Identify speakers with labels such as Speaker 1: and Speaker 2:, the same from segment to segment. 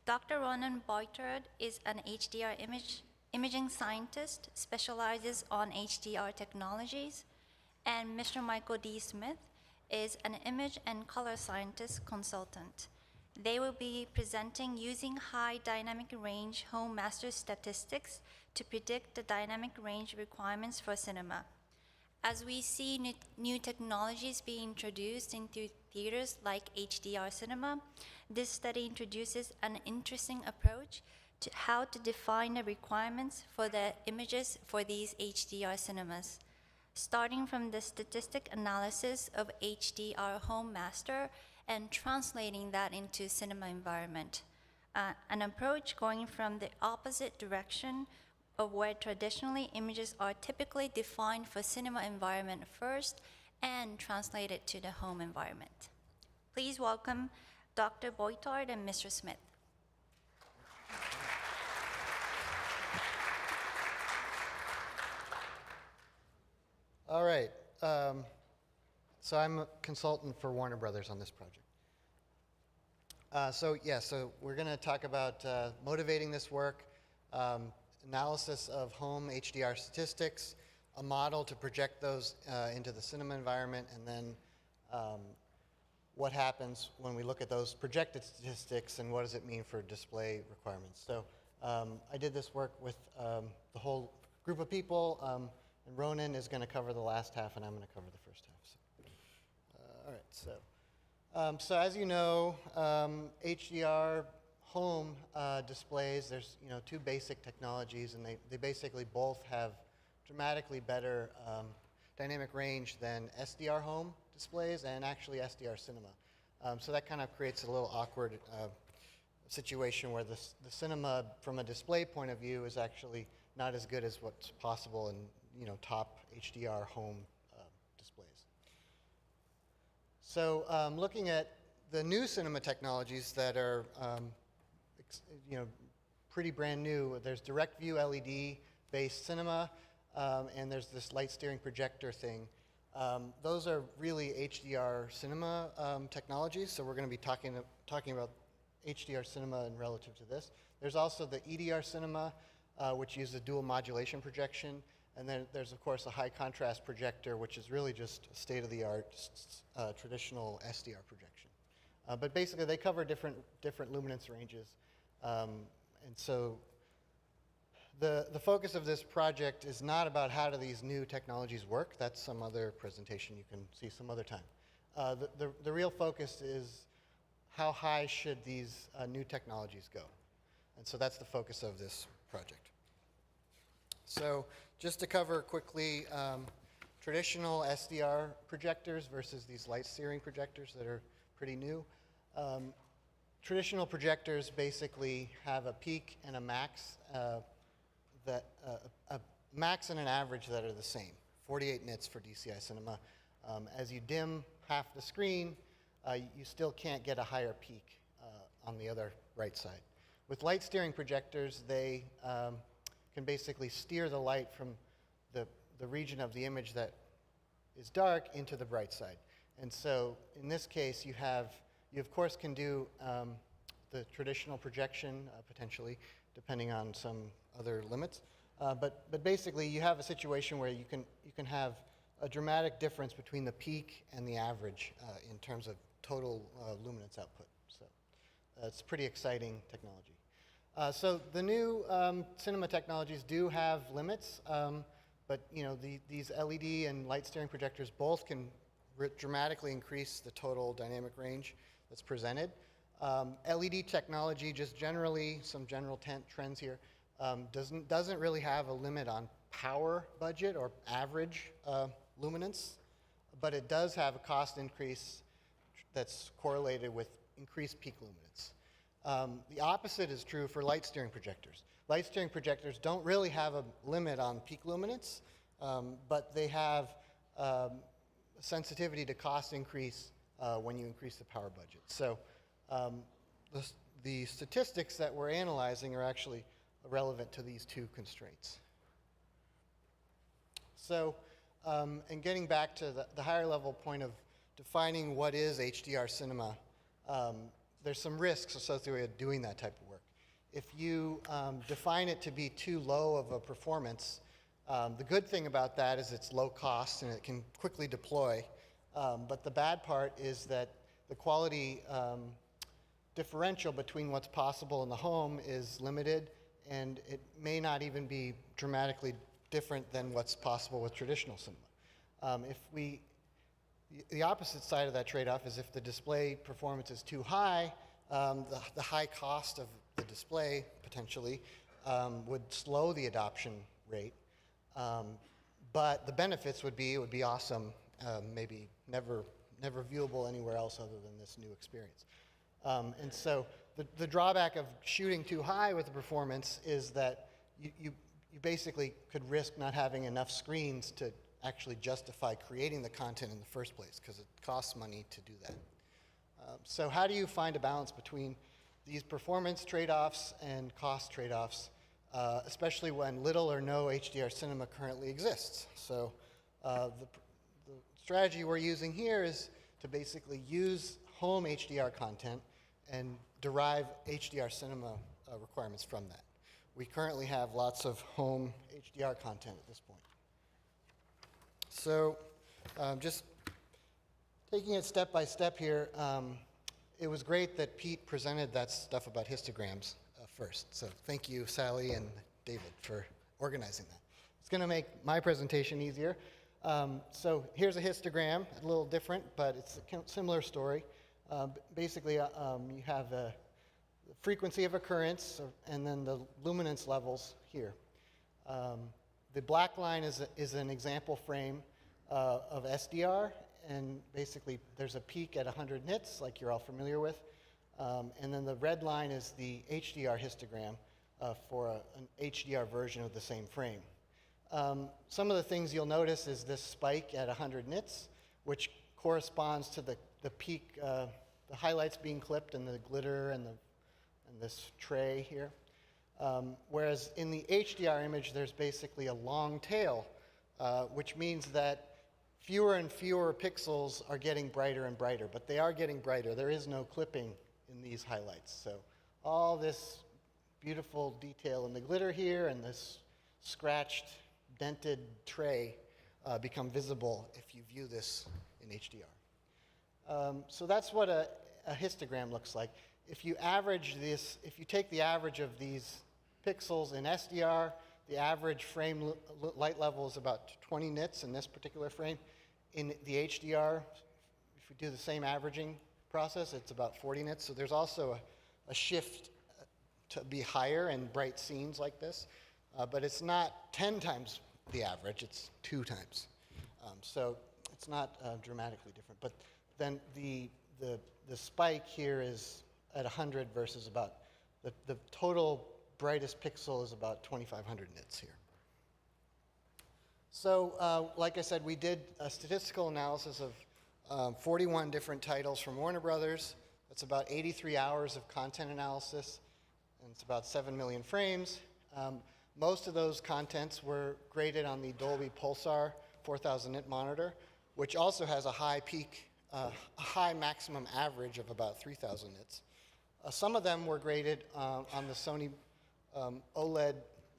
Speaker 1: Dr. Ronan Boitard is an HDR imaging scientist, specializes on HDR technologies, and Mr. Michael D. Smith is an image and color scientist consultant. They will be presenting using high dynamic range home master statistics to predict the dynamic range requirements for cinema. As we see new technologies being introduced into theaters like HDR cinema, this study introduces an interesting approach to how to define the requirements for the images for these HDR cinemas, starting from the statistic analysis of HDR home master and translating that into cinema environment. An approach going from the opposite direction of where traditionally images are typically defined for cinema environment first and translated to the home environment. Please welcome Dr. Boitard and Mr. Smith.
Speaker 2: All right. So I'm a consultant for Warner Brothers on this project. So we're going to talk about motivating this work, analysis of home HDR statistics, a model to project those into the cinema environment, and then what happens when we look at those projected statistics and what does it mean for display requirements. So I did this work with the whole group of people, and Ronan is going to cover the last half, and I'm going to cover the first half. So, all right, so as you know, HDR home displays, there's two basic technologies, and they basically both have dramatically better dynamic range than SDR home displays and actually SDR cinema. So that kind of creates a little awkward situation where the cinema from a display point of view is actually not as good as what's possible in top HDR home displays. So looking at the new cinema technologies that are pretty brand new, there's direct view LED based cinema, and there's this light steering projector thing. Those are really HDR cinema technologies, so we're going to be talking about HDR cinema in relative to this. There's also the EDR cinema, which uses dual modulation projection, and then there's of course a high contrast projector, which is really just state-of-the-art traditional SDR projection. But basically they cover different luminance ranges, and so the focus of this project is not about how do these new technologies work. That's some other presentation you can see some other time. The real focus is how high should these new technologies go. And so that's the focus of this project. So just to cover quickly, traditional SDR projectors versus these light steering projectors that are pretty new. Traditional projectors basically have a peak and a max, a max and an average that are the same, 48 nits for DCI cinema. As you dim half the screen, you still can't get a higher peak on the other right side. With light steering projectors, they can basically steer the light from the region of the image that is dark into the bright side. And so in this case, you of course can do the traditional projection potentially, depending on some other limits. But basically, you have a situation where you can have a dramatic difference between the peak and the average in terms of total luminance output. So it's pretty exciting technology. So the new cinema technologies do have limits, but these LED and light steering projectors both can dramatically increase the total dynamic range that's presented. LED technology, just generally, some general trends here, doesn't really have a limit on power budget or average luminance, but it does have a cost increase that's correlated with increased peak luminance. The opposite is true for light steering projectors. Light steering projectors don't really have a limit on peak luminance, but they have sensitivity to cost increase when you increase the power budget. So the statistics that we're analyzing are actually relevant to these two constraints. So, and getting back to the higher level point of defining what is HDR cinema, there's some risks associated with doing that type of work. If you define it to be too low of a performance, the good thing about that is it's low cost and it can quickly deploy. But the bad part is that the quality differential between what's possible in the home is limited, and it may not even be dramatically different than what's possible with traditional cinema. The opposite side of that trade-off is if the display performance is too high, the high cost of the display potentially would slow the adoption rate. But the benefits would be, it would be awesome, maybe never viewable anywhere else other than this new experience. And so the drawback of shooting too high with the performance is that you basically could risk not having enough screens to actually justify creating the content in the first place, because it costs money to do that. So how do you find a balance between these performance trade-offs and cost trade-offs, especially when little or no HDR cinema currently exists? So the strategy we're using here is to basically use home HDR content and derive HDR cinema requirements from that. We currently have lots of home HDR content at this point. So just taking it step by step here, it was great that Pete presented that stuff about histograms first. So thank you, Sally and David, for organizing that. It's going to make my presentation easier. So here's a histogram, a little different, but it's a similar story. Basically, you have the frequency of occurrence and then the luminance levels here. The black line is an example frame of SDR, and basically there's a peak at 100 nits, like you're all familiar with. And then the red line is the HDR histogram for an HDR version of the same frame. Some of the things you'll notice is this spike at 100 nits, which corresponds to the peak, the highlights being clipped and the glitter and this tray here. Whereas in the HDR image, there's basically a long tail, which means that fewer and fewer pixels are getting brighter and brighter, but they are getting brighter. There is no clipping in these highlights. So all this beautiful detail in the glitter here and this scratched, dented tray become visible if you view this in HDR. So that's what a histogram looks like. If you average this, if you take the average of these pixels in SDR, the average frame light level is about 20 nits in this particular frame. In the HDR, if we do the same averaging process, it's about 40 nits. So there's also a shift to be higher in bright scenes like this. But it's not 10 times the average, it's 2 times. So it's not dramatically different. But then the spike here is at 100 versus about, the total brightest pixel is about 2,500 nits here. So like I said, we did a statistical analysis of 41 different titles from Warner Brothers. That's about 83 hours of content analysis, and it's about 7 million frames. Most of those contents were graded on the Dolby Pulsar 4,000 nit monitor, which also has a high peak, a high maximum average of about 3,000 nits. Some of them were graded on the Sony OLED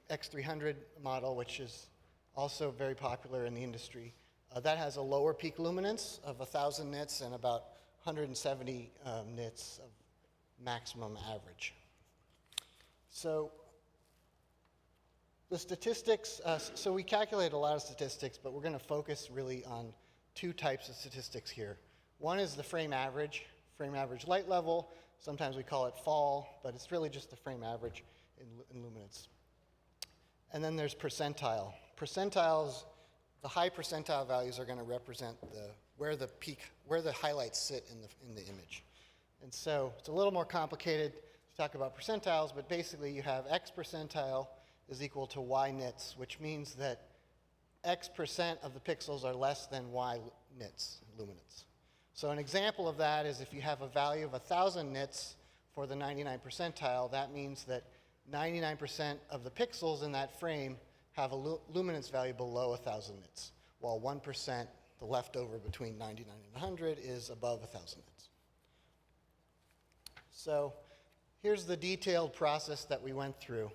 Speaker 2: X300 model, which is also very popular in the industry. That has a lower peak luminance of 1,000 nits and about 170 nits of maximum average. So the statistics, so we calculate a lot of statistics, but we're going to focus really on 2 types of statistics here. One is the frame average light level. Sometimes we call it fall, but it's really just the frame average in luminance. And then there's percentile. Percentiles, the high percentile values are going to represent where the highlights sit in the image. And so it's a little more complicated to talk about percentiles, but basically you have X percentile is equal to Y nits, which means that X percent of the pixels are less than Y nits, luminance. So an example of that is if you have a value of 1,000 nits for the 99 percentile, that means that 99% of the pixels in that frame have a luminance value below 1,000 nits, while 1%, the leftover between 99 and 100, is above 1,000 nits. So here's the detailed process that we went through,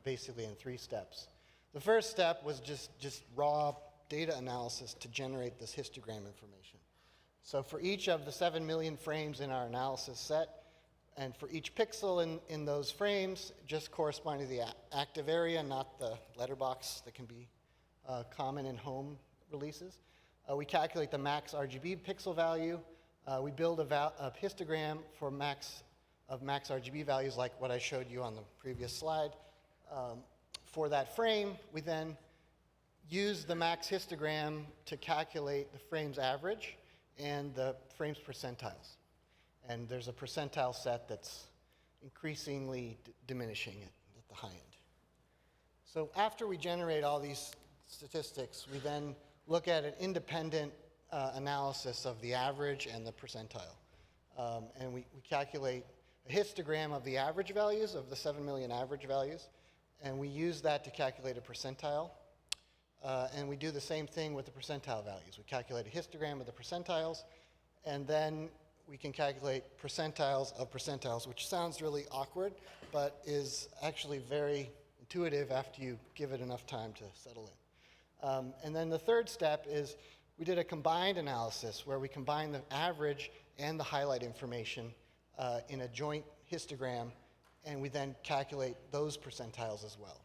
Speaker 2: basically in 3 steps. The first step was just raw data analysis to generate this histogram information. So for each of the 7 million frames in our analysis set, and for each pixel in those frames, just corresponding to the active area, not the letterbox that can be common in home releases. We calculate the max RGB pixel value. We build a histogram for max RGB values like what I showed you on the previous slide. For that frame, we then use the max histogram to calculate the frames average and the frames percentiles. And there's a percentile set that's increasingly diminishing at the high end. So after we generate all these statistics, we then look at an independent analysis of the average and the percentile. And we calculate a histogram of the average values, of the 7 million average values, and we use that to calculate a percentile. And we do the same thing with the percentile values. We calculate a histogram of the percentiles, and then we can calculate percentiles of percentiles, which sounds really awkward, but is actually very intuitive after you give it enough time to settle in. And then the third step is we did a combined analysis where we combined the average and the highlight information in a joint histogram, and we then calculate those percentiles as well.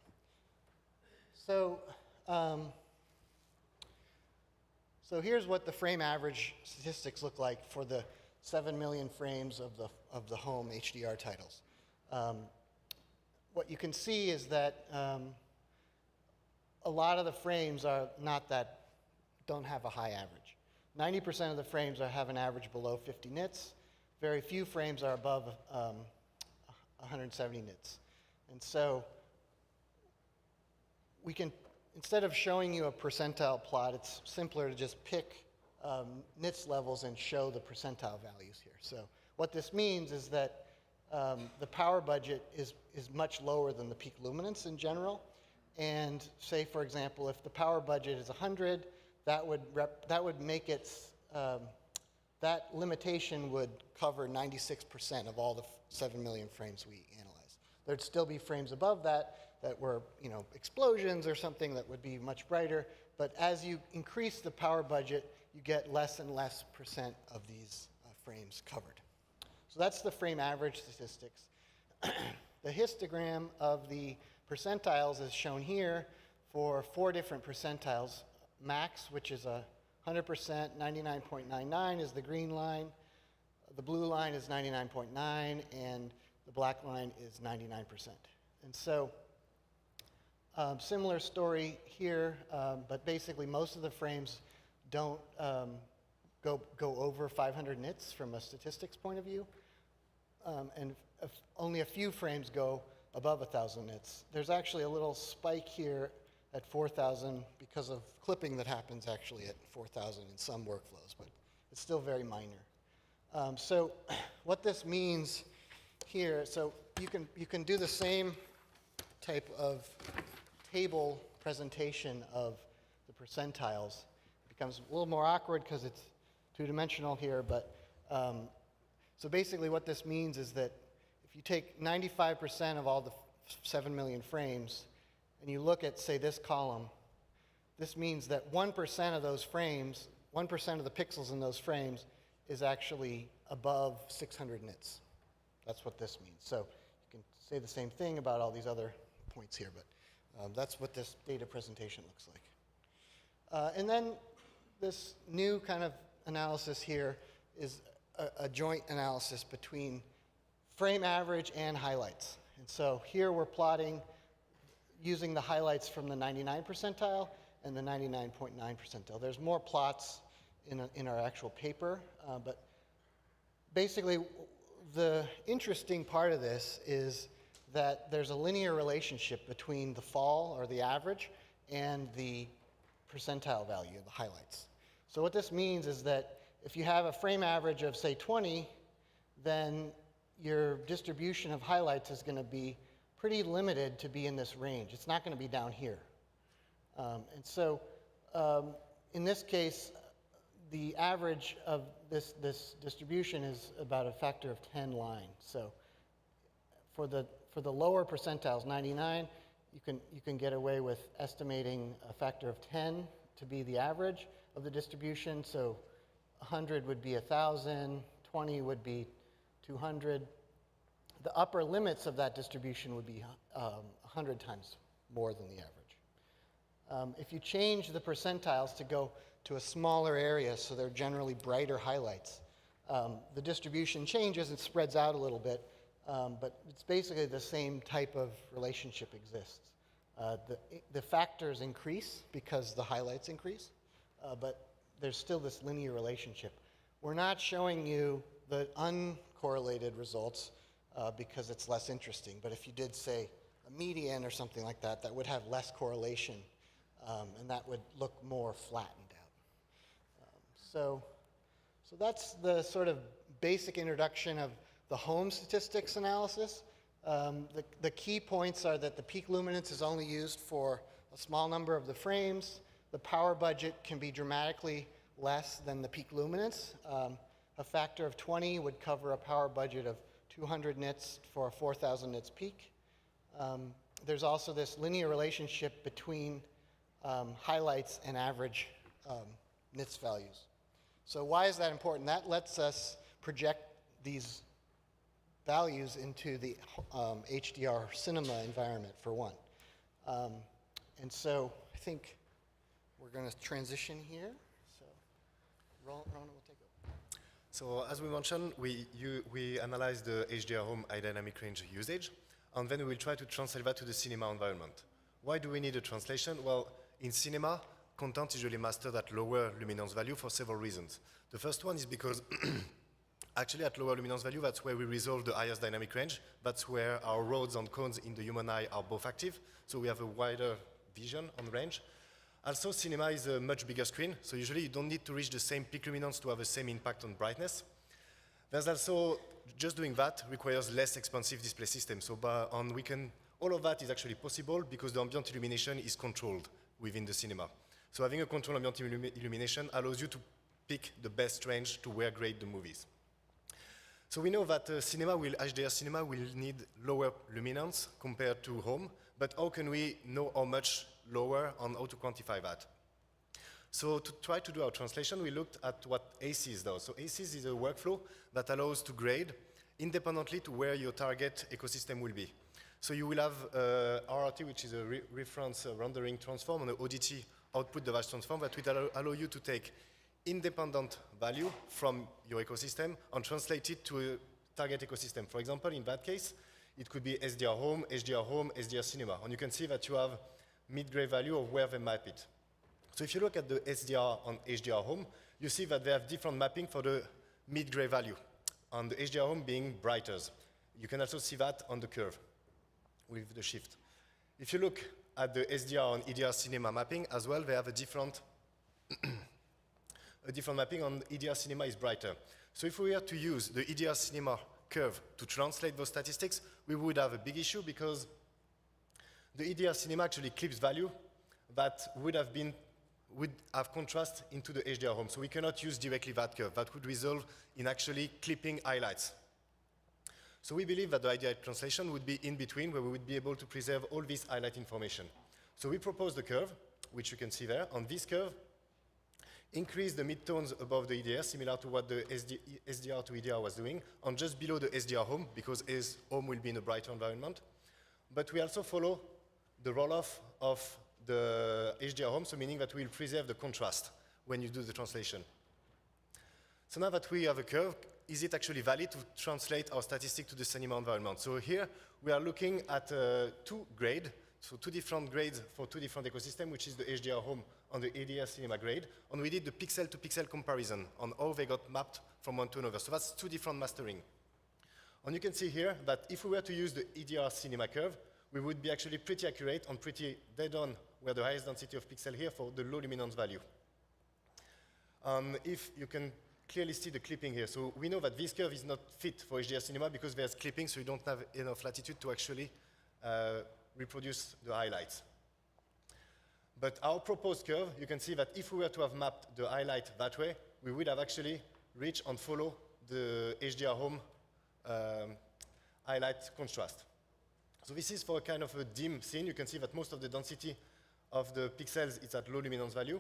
Speaker 2: So, so here's what the frame average statistics look like for the 7 million frames of the home HDR titles. What you can see is that a lot of the frames are don't have a high average. 90% of the frames have an average below 50 nits. Very few frames are above 170 nits. And so we can, instead of showing you a percentile plot, it's simpler to just pick nits levels and show the percentile values here. So what this means is that the power budget is much lower than the peak luminance in general. And say, for example, if the power budget is 100, that would make it, that limitation would cover 96% of all the 7 million frames we analyzed. There'd still be frames above that were, explosions or something that would be much brighter. But as you increase the power budget, you get less and less percent of these frames covered. So that's the frame average statistics. The histogram of the percentiles is shown here for 4 different percentiles. Max, which is 100%, 99.99 is the green line. The blue line is 99.9, and the black line is 99%. And so, similar story here, but basically most of the frames don't go over 500 nits from a statistics point of view, and only a few frames go above 1,000 nits. There's actually a little spike here at 4,000 because of clipping that happens actually at 4,000 in some workflows, but it's still very minor. So what this means here, so you can do the same type of table presentation of the percentiles. It becomes a little more awkward because it's 2-dimensional here, but so basically what this means is that if you take 95% of all the 7 million frames and you look at, say, this column, this means that 1% of those frames, 1% of the pixels in those frames is actually above 600 nits. That's what this means. So you can say the same thing about all these other points here, but that's what this data presentation looks like. And then this new kind of analysis here is a joint analysis between frame average and highlights. And so here we're plotting using the highlights from the 99 percentile and the 99.9 percentile. There's more plots in our actual paper, but basically the interesting part of this is that there's a linear relationship between the fall, or the average, and the percentile value, the highlights. So what this means is that if you have a frame average of, say, 20, then your distribution of highlights is going to be pretty limited to be in this range. It's not going to be down here. And so in this case, the average of this distribution is about a factor of 10 line. So for the lower percentiles, 99, you can get away with estimating a factor of 10 to be the average of the distribution. So 100 would be 1,000, 20 would be 200. The upper limits of that distribution would be 100 times more than the average. If you change the percentiles to go to a smaller area, so they're generally brighter highlights, the distribution changes and spreads out a little bit, but it's basically the same type of relationship exists. The factors increase because the highlights increase, but there's still this linear relationship. We're not showing you the uncorrelated results because it's less interesting, but if you did, say, a median or something like that, that would have less correlation, and that would look more flattened out. So that's the sort of basic introduction of the home statistics analysis. The key points are that the peak luminance is only used for a small number of the frames. The power budget can be dramatically less than the peak luminance. A factor of 20 would cover a power budget of 200 nits for a 4,000 nits peak. There's also this linear relationship between highlights and average nits values. So why is that important? That lets us project these values into the HDR cinema environment, for one. And so I think we're going to transition here. So Ronan will take over.
Speaker 3: So as we mentioned, we analyze the HDR home high dynamic range usage, and then we will try to translate that to the cinema environment. Why do we need a translation? Well, in cinema, content is usually mastered at lower luminance value for several reasons. The first one is because actually at lower luminance value, that's where we resolve the highest dynamic range. That's where our rods and cones in the human eye are both active, so we have a wider vision on range. Also, cinema is a much bigger screen, so usually you don't need to reach the same peak luminance to have the same impact on brightness. There's also, just doing that requires less expensive display system. So all of that is actually possible because the ambient illumination is controlled within the cinema. So having a controlled ambient illumination allows you to pick the best range to where grade the movies. So we know that HDR cinema will need lower luminance compared to home, but how can we know how much lower and how to quantify that? So to try to do our translation, we looked at what ACES does. So ACES is a workflow that allows to grade independently to where your target ecosystem will be. So you will have RRT, which is a reference rendering transform, and an ODT, output device transform, that will allow you to take independent value from your ecosystem and translate it to a target ecosystem. For example, in that case, it could be SDR home, SDR cinema. And you can see that you have mid-gray value of where they map it. So if you look at the SDR on HDR home, you see that they have different mapping for the mid-gray value, and the HDR home being brighter. You can also see that on the curve with the shift. If you look at the SDR and EDR cinema mapping as well, they have a different mapping, and EDR cinema is brighter. So if we were to use the EDR cinema curve to translate those statistics, we would have a big issue because the EDR cinema actually clips value that would have contrast into the HDR home. So we cannot use directly that curve. That would result in actually clipping highlights. So we believe that the ideal translation would be in between, where we would be able to preserve all this highlight information. So we propose the curve, which you can see there. On this curve, increase the midtones above the EDR, similar to what the SDR to EDR was doing, and just below the SDR home, because home will be in a brighter environment. But we also follow the roll-off of the HDR home, so meaning that we will preserve the contrast when you do the translation. So now that we have a curve, is it actually valid to translate our statistic to the cinema environment? So here we are looking at two grades, so two different grades for two different ecosystems, which is the HDR home and the ADR cinema grade, and we did the pixel-to-pixel comparison on how they got mapped from one to another. So that's two different mastering. And you can see here that if we were to use the EDR cinema curve, we would be actually pretty accurate and pretty dead on where the highest density of pixel here for the low luminance value. If you can clearly see the clipping here. So we know that this curve is not fit for HDR cinema because there's clipping, so you don't have enough latitude to actually reproduce the highlights. But our proposed curve, you can see that if we were to have mapped the highlight that way, we would have actually reached and follow the HDR home highlight contrast. So this is for a kind of a dim scene. You can see that most of the density of the pixels is at low luminance value.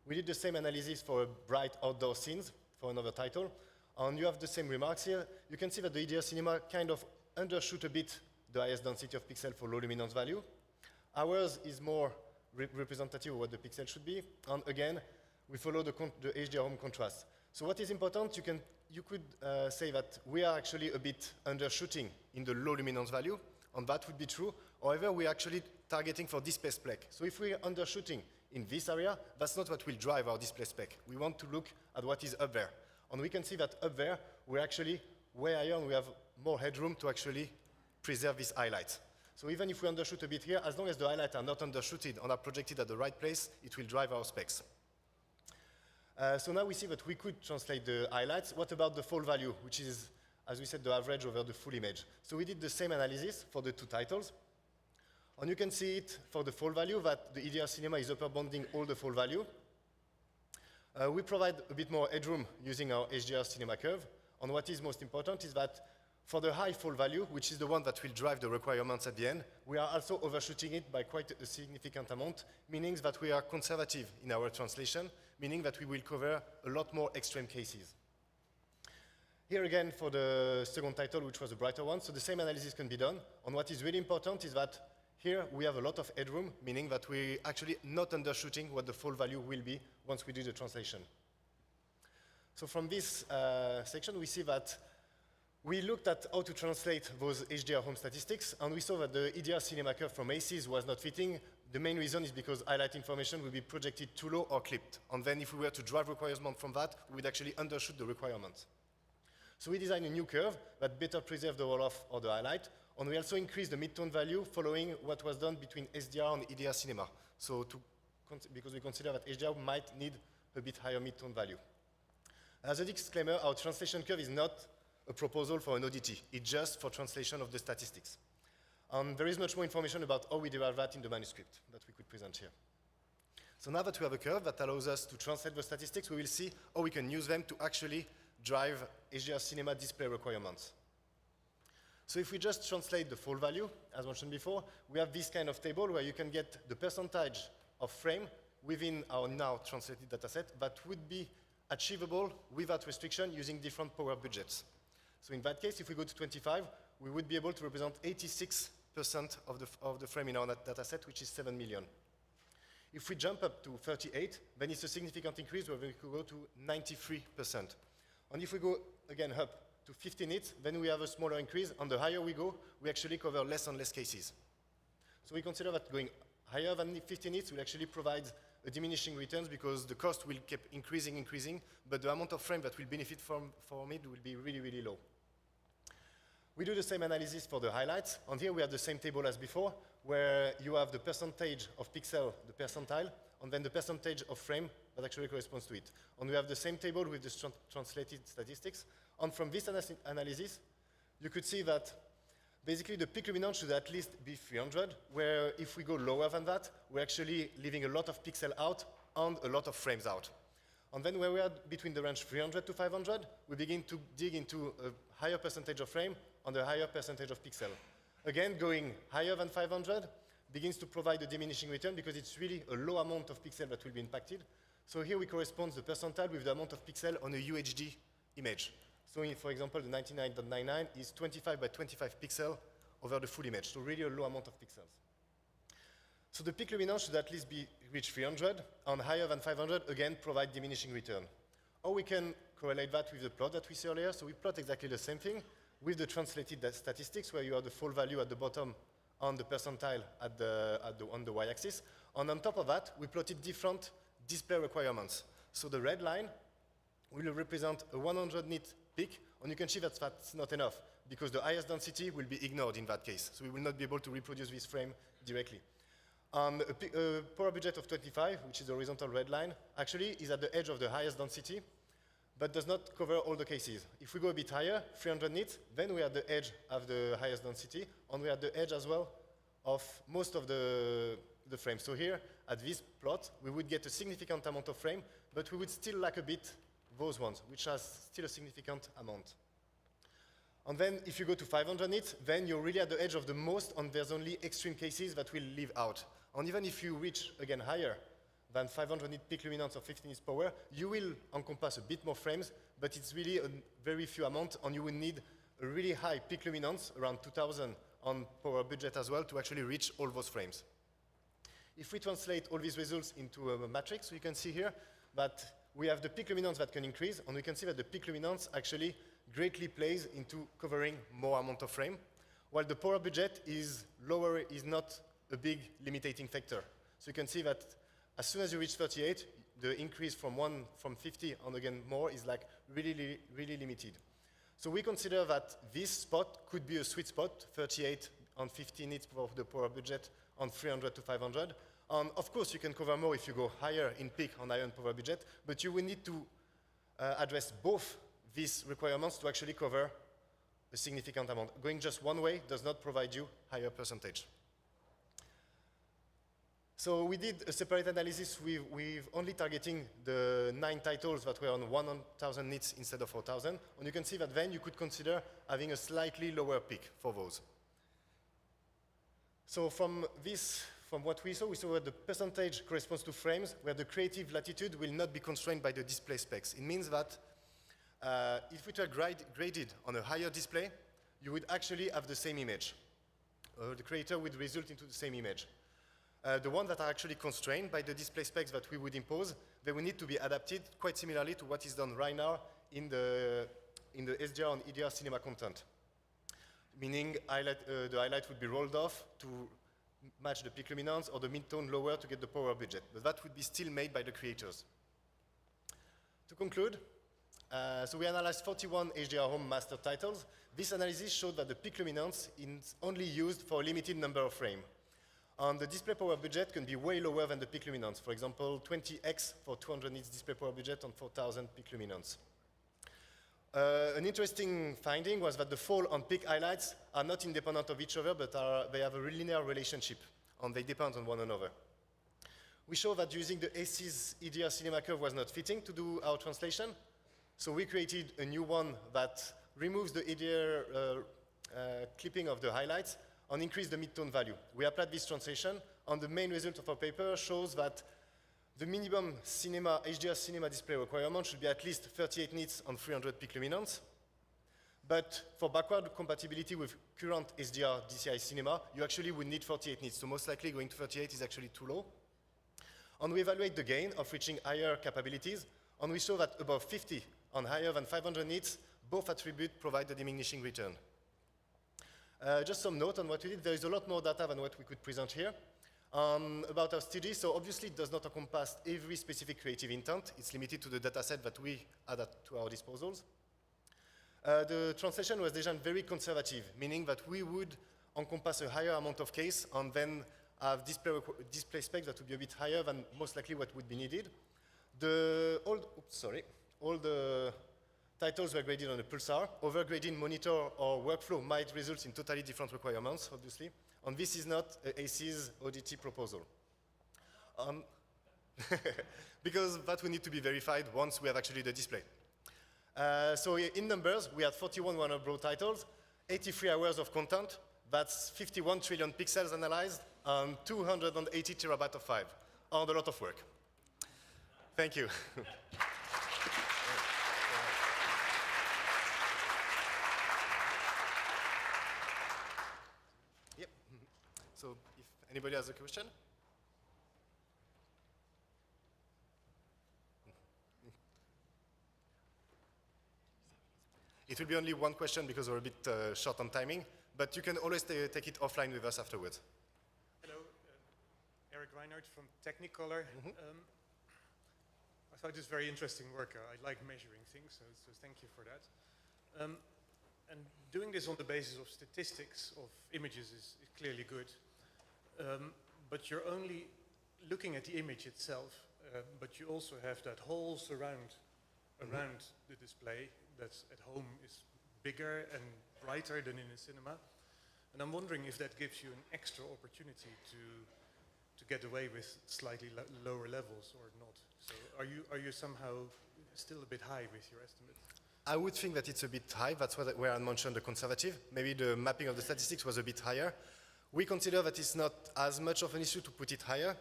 Speaker 3: We did the same analysis for bright outdoor scenes for another title. And you have the same remarks here. You can see that the HDR cinema kind of undershoot a bit the highest density of pixel for low luminance value. Ours is more representative of what the pixel should be. And again, we follow the HDR home contrast. So what is important, you could say that we are actually a bit undershooting in the low luminance value, and that would be true. However, we are actually targeting for display spec. So if we are undershooting in this area, that's not what will drive our display spec. We want to look at what is up there. And we can see that up there, we're actually way higher and we have more headroom to actually preserve these highlights. So even if we undershoot a bit here, as long as the highlights are not undershooted and are projected at the right place, it will drive our specs. So now we see that we could translate the highlights. What about the fall value, which is, as we said, the average over the full image? So we did the same analysis for the two titles. And you can see it for the fall value that the HDR cinema is upper bounding all the fall value. We provide a bit more headroom using our HDR cinema curve. And what is most important is that for the high fall value, which is the one that will drive the requirements at the end, we are also overshooting it by quite a significant amount, meaning that we are conservative in our translation, meaning that we will cover a lot more extreme cases. Here again for the second title, which was a brighter one, so the same analysis can be done. And what is really important is that here we have a lot of headroom, meaning that we're actually not undershooting what the fall value will be once we do the translation. So from this section, we see that we looked at how to translate those HDR home statistics, and we saw that the HDR cinema curve from ACES was not fitting. The main reason is because highlight information will be projected too low or clipped. And then if we were to drive requirement from that, we would actually undershoot the requirements. So we designed a new curve that better preserves the roll-off or the highlight, and we also increased the mid-tone value following what was done between SDR and HDR cinema. So because we consider that HDR might need a bit higher mid-tone value. As a disclaimer, our translation curve is not a proposal for an ODT. It's just for translation of the statistics. There is much more information about how we derive that in the manuscript that we could present here. So now that we have a curve that allows us to translate the statistics, we will see how we can use them to actually drive HDR cinema display requirements. So if we just translate the fall value, as mentioned before, we have this kind of table where you can get the percentage of frame within our now translated dataset that would be achievable without restriction using different power budgets. So in that case, if we go to 25, we would be able to represent 86% of the frame in our dataset, which is 7 million. If we jump up to 38, then it's a significant increase where we could go to 93%. And if we go again up to 15 nits, then we have a smaller increase, and the higher we go, we actually cover less and less cases. So we consider that going higher than 15 nits will actually provide a diminishing returns because the cost will keep increasing, but the amount of frame that will benefit from it will be really, really low. We do the same analysis for the highlights, and here we have the same table as before, where you have the percentage of pixel, the percentile, and then the percentage of frame that actually corresponds to it. And we have the same table with the translated statistics. And from this analysis, you could see that basically the peak luminance should at least be 300, where if we go lower than that, we're actually leaving a lot of pixel out and a lot of frames out. And then where we are between the range 300 to 500, we begin to dig into a higher percentage of frame and a higher percentage of pixel. Again, going higher than 500 begins to provide a diminishing return because it's really a low amount of pixel that will be impacted. So here we correspond the percentile with the amount of pixel on a UHD image. So for example, the 99.99 is 25 by 25 pixel over the full image, so really a low amount of pixels. So the peak luminance should at least be reach 300, and higher than 500, again, provide diminishing return. Or we can correlate that with the plot that we saw earlier. So we plot exactly the same thing with the translated statistics, where you have the fall value at the bottom and the percentile on the y-axis. And on top of that, we plotted different display requirements. So the red line will represent a 100 nit peak, and you can see that that's not enough, because the highest density will be ignored in that case. So we will not be able to reproduce this frame directly. A power budget of 25, which is the horizontal red line, actually is at the edge of the highest density, but does not cover all the cases. If we go a bit higher, 300 nits, then we are at the edge of the highest density, and we are at the edge as well of most of the frames. So here, at this plot, we would get a significant amount of frame, but we would still lack a bit those ones, which are still a significant amount. And then if you go to 500 nits, then you're really at the edge of the most, and there's only extreme cases that will leave out. And even if you reach, again, higher than 500 nit peak luminance or 50 nits power, you will encompass a bit more frames, but it's really a very few amount, and you will need a really high peak luminance, around 2000 on power budget as well, to actually reach all those frames. If we translate all these results into a matrix, we can see here that we have the peak luminance that can increase, and we can see that the peak luminance actually greatly plays into covering more amount of frame, while the power budget is lower, is not a big limiting factor. So you can see that as soon as you reach 38, the increase from 50 and again more is like really limited. So we consider that this spot could be a sweet spot, 38 on 50 nits for the power budget on 300 to 500. And of course, you can cover more if you go higher in peak on higher power budget, but you will need to address both these requirements to actually cover a significant amount. Going just one way does not provide you higher percentage. So we did a separate analysis with only targeting the 9 titles that were on 1,000 nits instead of 4,000. And you can see that then you could consider having a slightly lower peak for those. So from what we saw that the percentage corresponds to frames where the creative latitude will not be constrained by the display specs. It means that if it were graded on a higher display, you would actually have the same image. The creator would result into the same image. The ones that are actually constrained by the display specs that we would impose, they will need to be adapted quite similarly to what is done right now in the SDR and EDR cinema content. Meaning the highlight would be rolled off to match the peak luminance or the midtone lower to get the power budget. But that would be still made by the creators. To conclude, so we analyzed 41 HDR Home master titles. This analysis showed that the peak luminance is only used for a limited number of frames. And the display power budget can be way lower than the peak luminance. For example, 20x for 200 nits display power budget on 4000 peak luminance. An interesting finding was that the fall on peak highlights are not independent of each other, but they have a linear relationship, and they depend on one another. We show that using the ACES EDR cinema curve was not fitting to do our translation, so we created a new one that removes the EDR clipping of the highlights and increase the midtone value. We applied this translation, and the main result of our paper shows that the minimum HDR cinema display requirement should be at least 38 nits on 300 peak luminance. But for backward compatibility with current HDR DCI cinema, you actually would need 48 nits. So most likely going to 38 is actually too low. And we evaluate the gain of reaching higher capabilities, and we show that above 50 on higher than 500 nits, both attributes provide a diminishing return. Just some note on what we did. There is a lot more data than what we could present here. About our study, so obviously it does not encompass every specific creative intent. It's limited to the data set that we had to our disposals. The translation was designed very conservative, meaning that we would encompass a higher amount of case and then have display specs that would be a bit higher than most likely what would be needed. All the titles were graded on a pulsar. Overgrading monitor or workflow might result in totally different requirements, obviously. And this is not an ACES ODT proposal. Because that will need to be verified once we have actually the display. So in numbers, we had 41 Warner Bros. Titles, 83 hours of content, that's 51 trillion pixels analyzed, and 280 terabytes of file, and a lot of work. Thank you. So if anybody has a question? It will be only one question because we're a bit short on timing, but you can always take it offline with us afterwards.
Speaker 4: Hello, Eric Reinhardt from Technicolor. I thought it was very interesting work. I like measuring things, so thank you for that. And doing this on the basis of statistics of images is clearly good. But you're only looking at the image itself, but you also have that whole surround around the display that's at home is bigger and brighter than in a cinema. And I'm wondering if that gives you an extra opportunity to get away with slightly lower levels or not. So are you somehow still a bit high with your estimate?
Speaker 3: I would think that it's a bit high. That's where I mentioned the conservative. Maybe the mapping of the statistics was a bit higher. We consider that it's not as much of an issue to put it higher,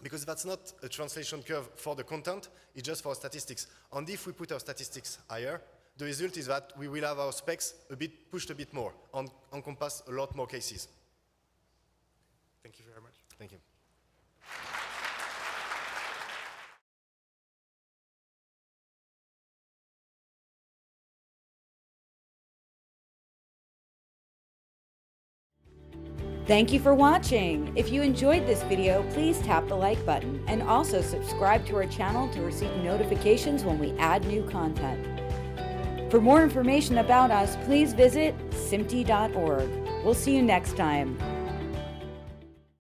Speaker 3: because that's not a translation curve for the content, it's just for statistics. And if we put our statistics higher, the result is that we will have our specs pushed a bit more, and encompass a lot more cases.
Speaker 4: Thank you very much.
Speaker 3: Thank you.
Speaker 5: Thank you for watching. If you enjoyed this video, please tap the like button and also subscribe to our channel to receive notifications when we add new content. For more information about us, please visit SMPTE.org. We'll see you next time.